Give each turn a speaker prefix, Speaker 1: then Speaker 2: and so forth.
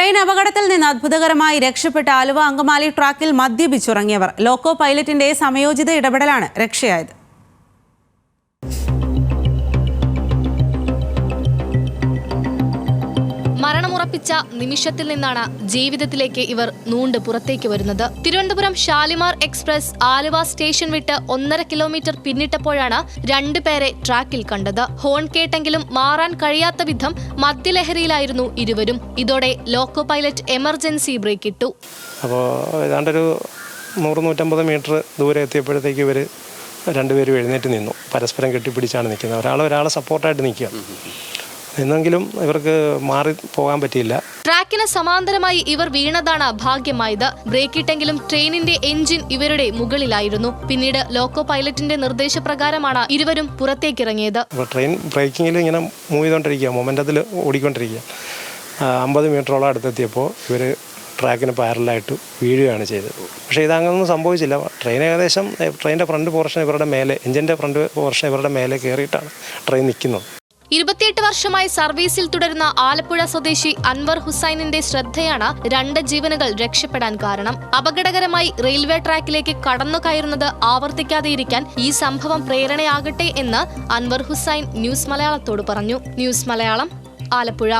Speaker 1: Train അപകടത്തിൽ നിന്ന് അത്ഭുതകരമായി രക്ഷപ്പെട്ട ആലുവ അങ്കമാലി ട്രാക്കിൽ മദ്യപിച്ചുറങ്ങിയവർ. ലോക്കോ പൈലറ്റിന്റെ സമയോചിത ഇടപെടലാണ് രക്ഷയായത്.
Speaker 2: മരണമുറപ്പിച്ച നിമിഷത്തിൽ നിന്നാണ് ജീവിതത്തിലേക്ക് ഇവർ നൂണ്ട് പുറത്തേക്ക് വരുന്നത്. തിരുവനന്തപുരം ഷാലിമാർ എക്സ്പ്രസ് ആലുവ സ്റ്റേഷൻ വിട്ട് 1.5 കിലോമീറ്റർ പിന്നിട്ടപ്പോഴാണ് രണ്ടുപേരെ ട്രാക്കിൽ കണ്ടത്. ഹോൺ കേട്ടെങ്കിലും മാറാൻ കഴിയാത്ത വിധം മദ്യലഹരിയിലായിരുന്നു ഇരുവരും. ഇതോടെ ലോക്കോ പൈലറ്റ് എമർജൻസി ബ്രേക്ക് ഇട്ടു.
Speaker 3: അപ്പോൾ ഏതാണ്ടൊരു 100-150 മീറ്റർ ദൂരെ എത്തിയപ്പോഴത്തേക്ക് ഇവർ രണ്ടുപേരും എഴുന്നേറ്റ് നിന്നു. പരസ്പരം കെട്ടിപ്പിടിച്ചാണ് നിൽക്കുന്നത്. ഒരാളെ സപ്പോർട്ടായിട്ട് നിൽക്കുക. എന്നെങ്കിലും ഇവർക്ക് മാറി പോകാൻ പറ്റിയില്ല.
Speaker 2: ട്രാക്കിന് സമാന്തരമായി ഇവർ വീണതാണ് ഭാഗ്യമായത്. ബ്രേക്കിട്ടെങ്കിലും ട്രെയിനിന്റെ എഞ്ചിൻ ഇവരുടെ മുകളിലായിരുന്നു. പിന്നീട് ലോക്കോ പൈലറ്റിന്റെ നിർദ്ദേശപ്രകാരമാണ് ഇരുവരും പുറത്തേക്കിറങ്ങിയത്.
Speaker 3: ട്രെയിൻ ബ്രേക്കിങ്ങിൽ ഇങ്ങനെ മൂവ് ചെയ്തുകൊണ്ടിരിക്കുക, മൊമെന്റത്തിൽ ഓടിക്കൊണ്ടിരിക്കുക. 50 മീറ്ററോളം അടുത്തെത്തിയപ്പോൾ ഇവർ ട്രാക്കിന് പാരലായിട്ട് വീഴുകയാണ് ചെയ്തത്. പക്ഷേ ഇതങ്ങനൊന്നും സംഭവിച്ചില്ല. ട്രെയിനിൻ്റെ ഫ്രണ്ട് പോർഷൻ ഇവരുടെ മേലെ, എഞ്ചിൻ്റെ ഫ്രണ്ട് പോർഷൻ ഇവരുടെ മേലെ കയറിയിട്ടാണ് ട്രെയിൻ നിൽക്കുന്നത്.
Speaker 2: 28 വർഷമായി സർവീസിൽ തുടരുന്ന ആലപ്പുഴ സ്വദേശി അൻവർ ഹുസൈനിന്റെ ശ്രദ്ധയാണ് 2 ജീവനുകൾ രക്ഷപ്പെടാൻ കാരണം. അപകടകരമായി റെയിൽവേ ട്രാക്കിലേക്ക് കടന്നു കയറുന്നത് ആവർത്തിക്കാതെയിരിക്കാൻ ഈ സംഭവം പ്രേരണയാകട്ടെ എന്ന് അൻവർ ഹുസൈൻ ന്യൂസ് മലയാളത്തോട് പറഞ്ഞു. ന്യൂസ് മലയാളം, ആലപ്പുഴ.